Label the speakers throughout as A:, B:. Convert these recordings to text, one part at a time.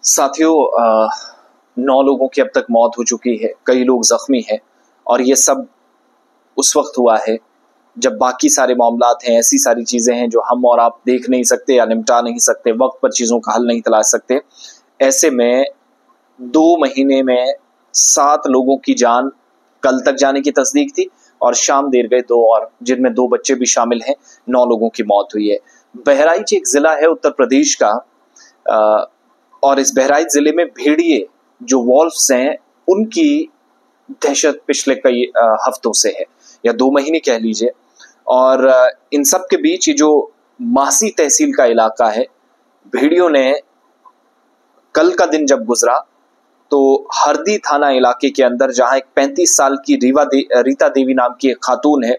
A: साथियों, 9 लोगों की अब तक मौत हो चुकी है, कई लोग जख्मी हैं और ये सब उस वक्त हुआ है जब बाकी सारे मामलात हैं, ऐसी सारी चीजें हैं जो हम और आप देख नहीं सकते या निपटा नहीं सकते, वक्त पर चीजों का हल नहीं तलाश सकते। ऐसे में 2 महीने में 7 लोगों की जान कल तक जाने की तस्दीक थी और शाम देर गए 2 और, जिनमें 2 बच्चे भी शामिल हैं। 9 लोगों की मौत हुई है। बहराइच एक जिला है उत्तर प्रदेश का, और इस बहराइच जिले में भेड़िए जो वॉल्व्स हैं उनकी दहशत पिछले कई हफ्तों से है, या 2 महीने कह लीजिए। और इन सब के बीच ये जो मासी तहसील का इलाका है, भेड़ियों ने कल का दिन जब गुजरा तो हरदी थाना इलाके के अंदर, जहां एक 35 साल की रीता देवी नाम की एक खातून है,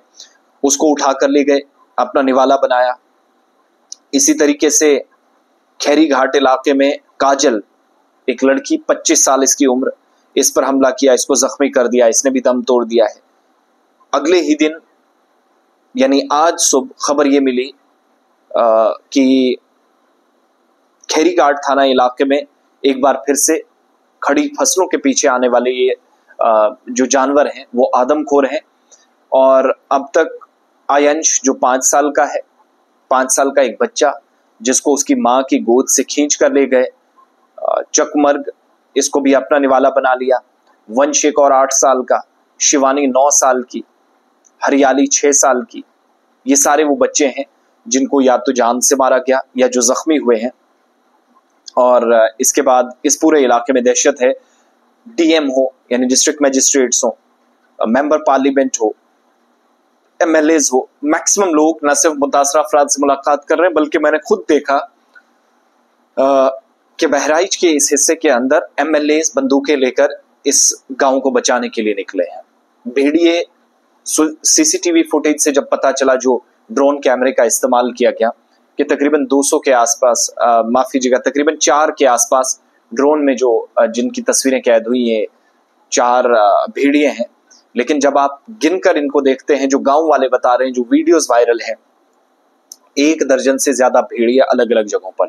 A: उसको उठाकर ले गए, अपना निवाला बनाया। इसी तरीके से खैरी घाट इलाके में काजल, एक लड़की 25 साल इसकी उम्र, इस पर हमला किया, इसको जख्मी कर दिया, इसने भी दम तोड़ दिया है। अगले ही दिन यानी आज सुबह खबर ये मिली कि खैरी घाट थाना इलाके में एक बार फिर से खड़ी फसलों के पीछे आने वाले ये जो जानवर हैं वो आदमखोर हैं। और अब तक आयंश जो 5 साल का है, 5 साल का एक बच्चा जिसको उसकी माँ की गोद से खींच कर ले गए, चकमर्ग, इसको भी अपना निवाला बना लिया। वंश एक और 8 साल का, शिवानी 9 साल की, हरियाली 6 साल की, ये सारे वो बच्चे हैं जिनको या तो जान से मारा गया या जो जख्मी हुए हैं। और इसके बाद इस पूरे इलाके में दहशत है। डीएम हो यानी डिस्ट्रिक्ट मजिस्ट्रेट्स हो, मेंबर पार्लियामेंट हो, एमएलएज हो, मैक्सिमम लोग न सिर्फ मुतासरा अफराद से मुलाकात कर रहे हैं, बल्कि मैंने खुद देखा कि बहराइच के इस हिस्से के अंदर एमएलएज बंदूकें लेकर इस गांव को बचाने के लिए निकले हैं। भेड़िए सीसीटीवी फुटेज से जब पता चला, जो ड्रोन कैमरे का इस्तेमाल किया गया, कि तकरीबन 200 के आसपास, माफ कीजिएगा, तकरीबन 4 के आसपास ड्रोन में जो जिनकी तस्वीरें कैद हुई है 4 भेड़िए हैं। लेकिन जब आप गिनकर इनको देखते हैं, जो गांव वाले बता रहे हैं, जो वीडियोस वायरल हैं, 1 दर्जन से ज्यादा भेड़िया अलग अलग जगहों पर।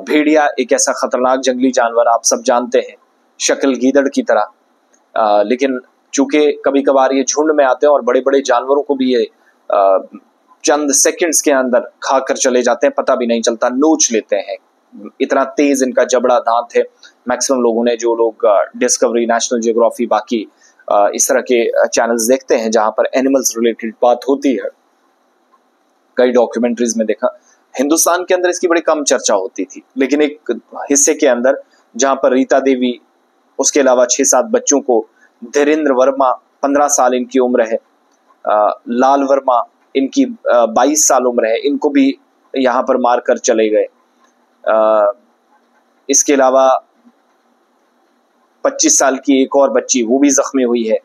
A: भेड़िया एक ऐसा खतरनाक जंगली जानवर, आप सब जानते हैं, शक्ल गीदड़ की तरह, लेकिन चूंकि कभी कभार ये झुंड में आते हैं और बड़े बड़े जानवरों को भी ये चंद सेकंड्स के अंदर खाकर चले जाते हैं, पता भी नहीं चलता, नोच लेते हैं। इतना तेज इनका जबड़ा दांत है। मैक्सिमम लोगों ने, जो लोग डिस्कवरी, नेशनल जियोग्राफी, बाकी इस तरह के चैनल्स देखते हैं जहां पर एनिमल्स रिलेटेड बात होती है, कई डॉक्यूमेंट्रीज में देखा। हिंदुस्तान के अंदर इसकी बड़ी कम चर्चा होती थी, लेकिन एक हिस्से के अंदर जहां पर रीता देवी, उसके अलावा 6-7 बच्चों को, धीरेन्द्र वर्मा 15 साल इनकी उम्र है, लाल वर्मा इनकी 22 साल उम्र है, इनको भी यहाँ पर मार कर चले गए। इसके अलावा 25 साल की एक और बच्ची, वो भी जख्मी हुई है।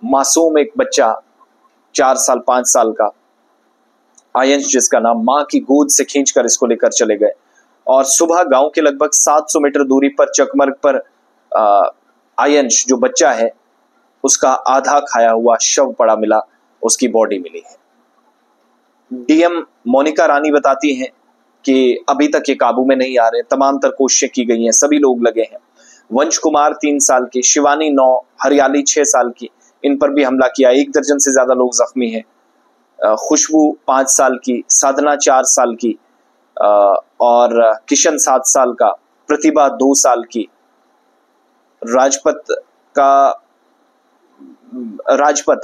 A: मासूम एक बच्चा 4 साल 5 साल का, आयंश जिसका नाम, माँ की गोद से खींचकर इसको लेकर चले गए। और सुबह गांव के लगभग 700 मीटर दूरी पर चकमर्ग पर आयंश जो बच्चा है, उसका आधा खाया हुआ शव पड़ा मिला, उसकी बॉडी मिली है। डीएम मोनिका रानी बताती हैं कि अभी तक ये काबू में नहीं आ रहे, तमाम तर कोशिशें की गई हैं, सभी लोग लगे हैं। वंश कुमार 3 साल की, शिवानी 9, हरियाली 6 साल की, इन पर भी हमला किया, 1 दर्जन से ज्यादा लोग जख्मी हैं। खुशबू 5 साल की, साधना 4 साल की, और किशन 7 साल का, प्रतिभा 2 साल की, राजपत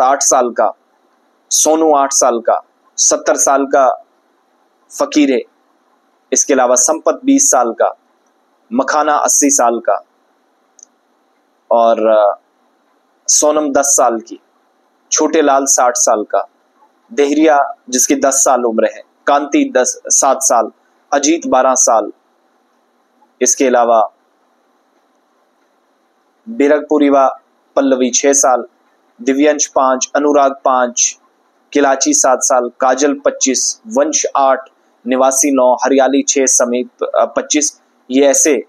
A: 8 साल का, सोनू 8 साल का, 70 साल का फकीरे, इसके अलावा संपत 20 साल का, मखाना 80 साल का, और सोनम 10 साल की, छोटे लाल 60 साल का, देहरिया जिसकी 10 साल उम्र है, कांति 7 साल, अजीत 12 साल, इसके अलावा बिरगपुरीवा पल्लवी 6 साल, दिव्यांश 5, अनुराग 5, किलाची 7 साल, काजल 25, वंश 8, निवासी 9, हरियाली 6 समेत 25। ये ऐसे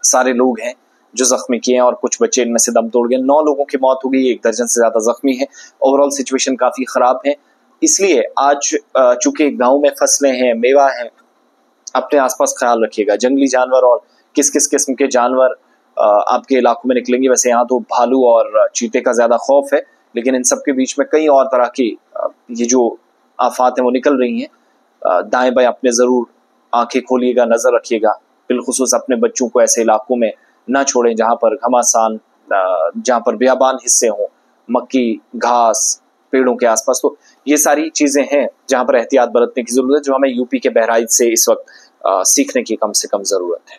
A: सारे लोग हैं जो जख्मी किए हैं और कुछ बच्चे इनमें से दम तोड़ गए। 9 लोगों की मौत हो गई, 1 दर्जन से ज्यादा जख्मी है। ओवरऑल सिचुएशन काफी खराब है। इसलिए आज चूंकि गांव में फसलें हैं, मेवा है, अपने आसपास ख्याल रखिएगा। जंगली जानवर और किस किस किस्म के जानवर आपके इलाकों में निकलेंगे। वैसे यहाँ तो भालू और चीते का ज्यादा खौफ है, लेकिन इन सब के बीच में कई और तरह की ये जो आफात हैं वो निकल रही हैं। दाएं बाएं अपने जरूर आंखें खोलिएगा, नजर रखिएगा, बिलखुसूस अपने बच्चों को ऐसे इलाकों में ना छोड़ें जहां पर घमासान, जहां पर बियाबान हिस्से हों, मक्की घास पेड़ों के आसपास। तो ये सारी चीजें हैं जहां पर एहतियात बरतने की जरूरत है, जो हमें यूपी के बहराइच से इस वक्त सीखने की कम से कम जरूरत है।